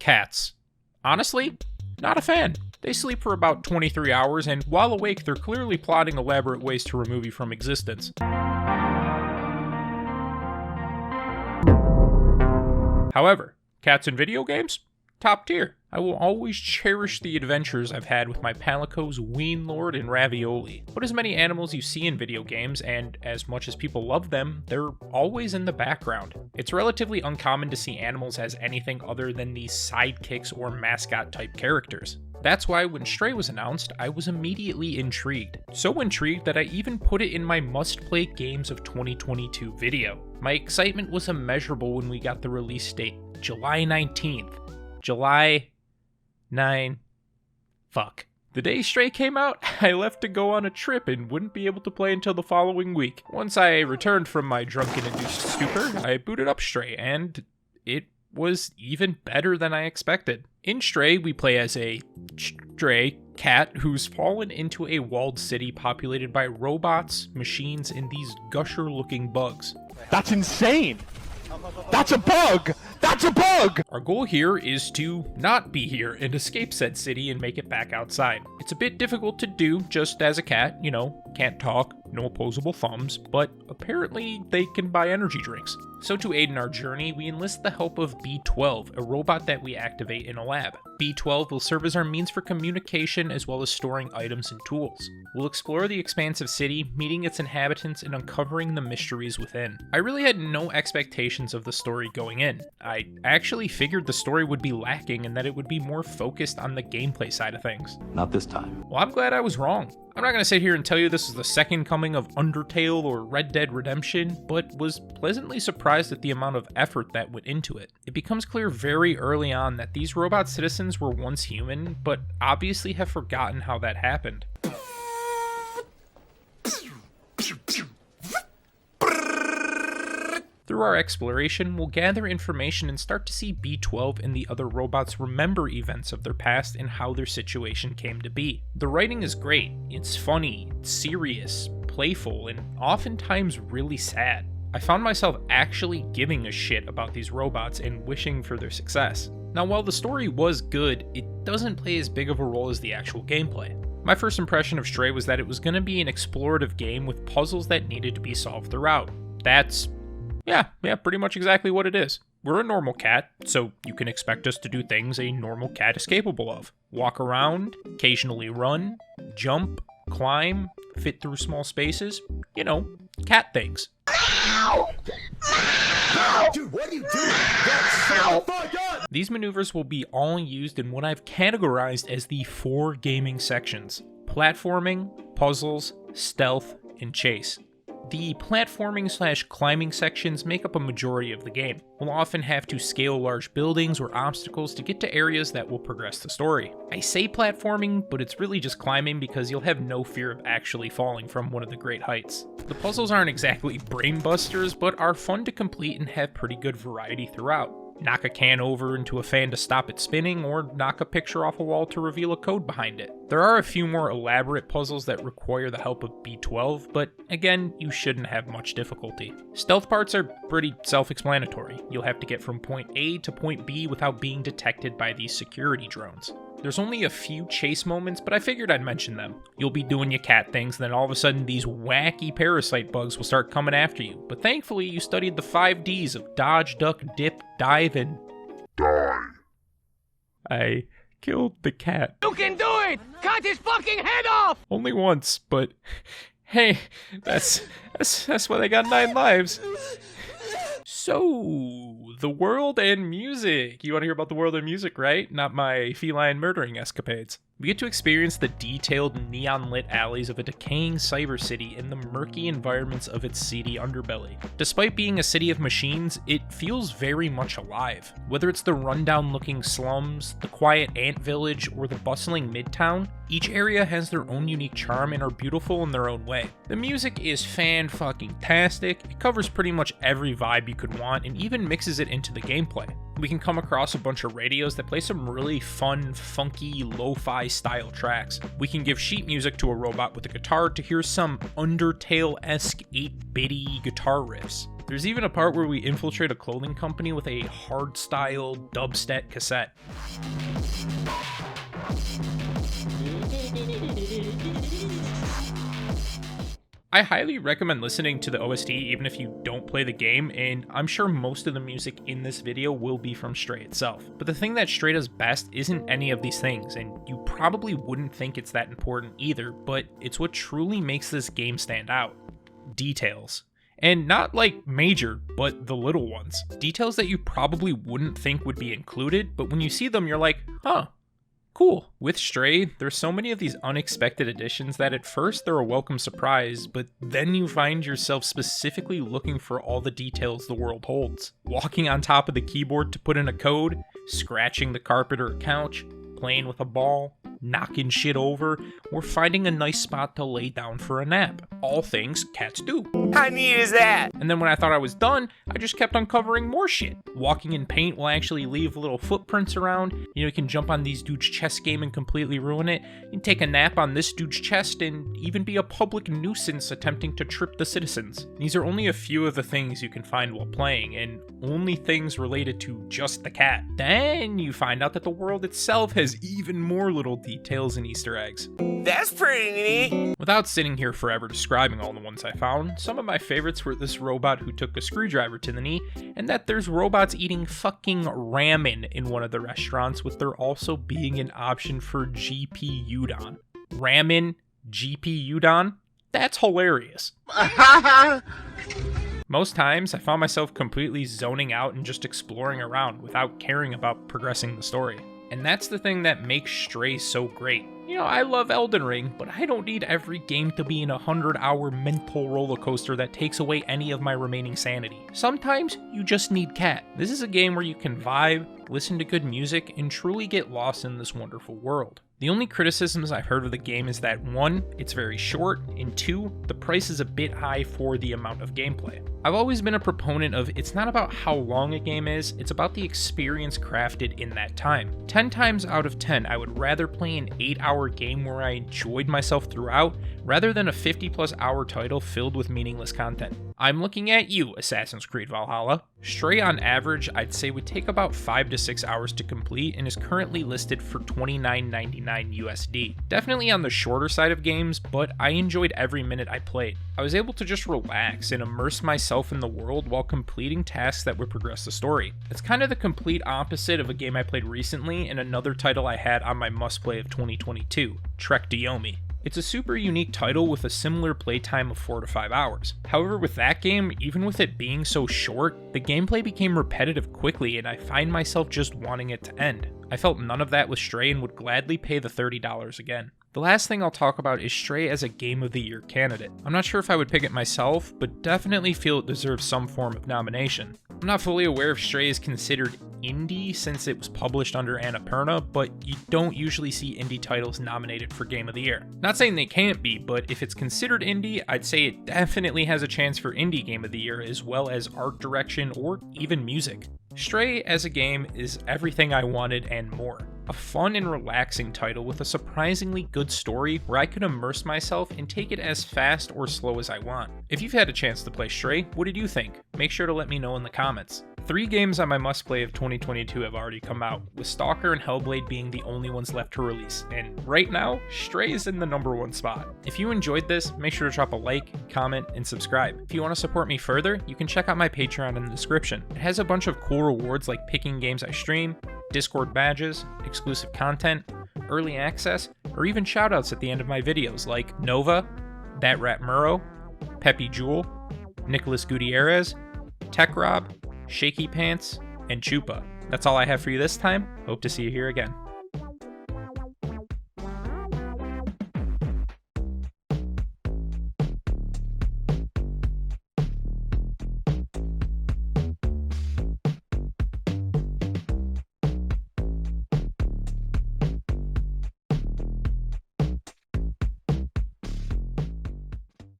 Cats. Honestly, not a fan. They sleep for about 23 hours, and while awake, they're clearly plotting elaborate ways to remove you from existence. However, cats in video games? Top tier. I will always cherish the adventures I've had with my Palicos, Ween Lord, and Ravioli. But as many animals you see in video games, and as much as people love them, they're always in the background. It's relatively uncommon to see animals as anything other than these sidekicks or mascot type characters. That's why when Stray was announced, I was immediately intrigued. So intrigued that I even put it in my must-play games of 2022 video. My excitement was immeasurable when we got the release date, July 19th. July 9. Fuck. The day Stray came out, I left to go on a trip and wouldn't be able to play until the following week. Once I returned from my drunken-induced stupor, I booted up Stray, and it was even better than I expected. In Stray, we play as a stray cat who's fallen into a walled city populated by robots, machines, and these gusher-looking bugs. That's insane! That's a bug! That's a bug! Our goal here is to not be here and escape said city and make it back outside. It's a bit difficult to do just as a cat, you know, can't talk, no opposable thumbs, but apparently they can buy energy drinks. So to aid in our journey, we enlist the help of B12, a robot that we activate in a lab. B12 will serve as our means for communication as well as storing items and tools. We'll explore the expansive city, meeting its inhabitants and uncovering the mysteries within. I really had no expectations of the story going in. I actually figured the story would be lacking and that it would be more focused on the gameplay side of things. Not this time. Well, I'm glad I was wrong. I'm not going to sit here and tell you this is the second coming of Undertale or Red Dead Redemption, but was pleasantly surprised at the amount of effort that went into it. It becomes clear very early on that these robot citizens were once human, but obviously have forgotten how that happened. Through our exploration, we'll gather information and start to see B12 and the other robots remember events of their past and how their situation came to be. The writing is great. It's funny, serious, playful, and oftentimes really sad. I found myself actually giving a shit about these robots and wishing for their success. Now, while the story was good, it doesn't play as big of a role as the actual gameplay. My first impression of Stray was that it was going to be an explorative game with puzzles that needed to be solved throughout. That's Yeah, pretty much exactly what it is. We're a normal cat, so you can expect us to do things a normal cat is capable of. Walk around, occasionally run, jump, climb, fit through small spaces. You know, cat things. Dude, what are you doing? That's so fucked up! These maneuvers will be all used in what I've categorized as the 4 gaming sections: platforming, puzzles, stealth, and chase. The platforming/climbing sections make up a majority of the game. We'll often have to scale large buildings or obstacles to get to areas that will progress the story. I say platforming, but it's really just climbing because you'll have no fear of actually falling from one of the great heights. The puzzles aren't exactly brain busters, but are fun to complete and have pretty good variety throughout. Knock a can over into a fan to stop it spinning, or knock a picture off a wall to reveal a code behind it. There are a few more elaborate puzzles that require the help of B12, but again, you shouldn't have much difficulty. Stealth parts are pretty self-explanatory. You'll have to get from point A to point B without being detected by these security drones. There's only a few chase moments, but I figured I'd mention them. You'll be doing your cat things, then all of a sudden these wacky parasite bugs will start coming after you. But thankfully, you studied the 5 Ds of dodge, duck, dip, dive, and die. I killed the cat. You can do it! Cut his fucking head off! Only once, but hey, that's why they got 9 lives. So, the world and music. You want to hear about the world and music, right? Not my feline murdering escapades. We get to experience the detailed neon-lit alleys of a decaying cyber city in the murky environments of its seedy underbelly. Despite being a city of machines, it feels very much alive. Whether it's the rundown-looking slums, the quiet ant village, or the bustling midtown, each area has their own unique charm and are beautiful in their own way. The music is fan-fucking-tastic. It covers pretty much every vibe you could want and even mixes it into the gameplay. We can come across a bunch of radios that play some really fun, funky, lo-fi style tracks. We can give sheet music to a robot with a guitar to hear some Undertale-esque 8-bitty guitar riffs. There's even a part where we infiltrate a clothing company with a hardstyle dubstep cassette. I highly recommend listening to the OST even if you don't play the game, and I'm sure most of the music in this video will be from Stray itself. But the thing that Stray does best isn't any of these things, and you probably wouldn't think it's that important either, but it's what truly makes this game stand out. Details. And not like major, but the little ones. Details that you probably wouldn't think would be included, but when you see them you're like, huh. Cool. With Stray, there's so many of these unexpected additions that at first they're a welcome surprise, but then you find yourself specifically looking for all the details the world holds. Walking on top of the keyboard to put in a code, scratching the carpet or a couch, playing with a ball, knocking shit over, or finding a nice spot to lay down for a nap. All things cats do. How neat is that? And then when I thought I was done, I just kept uncovering more shit. Walking in paint will actually leave little footprints around. You can jump on these dudes' chest game and completely ruin it. You can take a nap on this dude's chest and even be a public nuisance attempting to trip the citizens. These are only a few of the things you can find while playing, and only things related to just the cat. Then you find out that the world itself has even more little details and Easter eggs. That's pretty neat. Without sitting here forever describing all the ones I found, some of my favorites were this robot who took a screwdriver to the knee, and that there's robots eating fucking ramen in one of the restaurants, with there also being an option for GP udon. Ramen, GP udon? That's hilarious. Most times, I found myself completely zoning out and just exploring around without caring about progressing the story. And that's the thing that makes Stray so great. I love Elden Ring, but I don't need every game to be in a 100-hour mental roller coaster that takes away any of my remaining sanity. Sometimes you just need cat. This is a game where you can vibe, listen to good music, and truly get lost in this wonderful world. The only criticisms I've heard of the game is that 1, it's very short, and 2, the price is a bit high for the amount of gameplay. I've always been a proponent of it's not about how long a game is, it's about the experience crafted in that time. 10 times out of 10, I would rather play an 8-hour game where I enjoyed myself throughout, rather than a 50+ hour title filled with meaningless content. I'm looking at you, Assassin's Creed Valhalla. Stray on average, I'd say would take about 5 to 6 hours to complete and is currently listed for $29.99 USD. Definitely on the shorter side of games, but I enjoyed every minute I played. I was able to just relax and immerse myself in the world while completing tasks that would progress the story. It's kind of the complete opposite of a game I played recently and another title I had on my must-play of 2022, Trek to Yomi. It's a super unique title with a similar playtime of 4 to 5 hours. However, with that game, even with it being so short, the gameplay became repetitive quickly and I find myself just wanting it to end. I felt none of that with Stray and would gladly pay the $30 again. The last thing I'll talk about is Stray as a Game of the Year candidate. I'm not sure if I would pick it myself, but definitely feel it deserves some form of nomination. I'm not fully aware if Stray is considered indie since it was published under Annapurna, but you don't usually see indie titles nominated for Game of the Year. Not saying they can't be, but if it's considered indie, I'd say it definitely has a chance for Indie Game of the Year as well as art direction or even music. Stray as a game is everything I wanted and more. A fun and relaxing title with a surprisingly good story where I could immerse myself and take it as fast or slow as I want. If you've had a chance to play Stray, what did you think? Make sure to let me know in the comments. 3 games on my must-play of 2022 have already come out, with Stalker and Hellblade being the only ones left to release, and right now, Stray is in the #1 spot. If you enjoyed this, make sure to drop a like, comment, and subscribe. If you want to support me further, you can check out my Patreon in the description. It has a bunch of cool rewards like picking games I stream, Discord badges, exclusive content, early access, or even shoutouts at the end of my videos like Nova, That Rat Murrow, Peppy Jewel, Nicholas Gutierrez, Tech Rob, Shaky Pants, and Chupa. That's all I have for you this time. Hope to see you here again.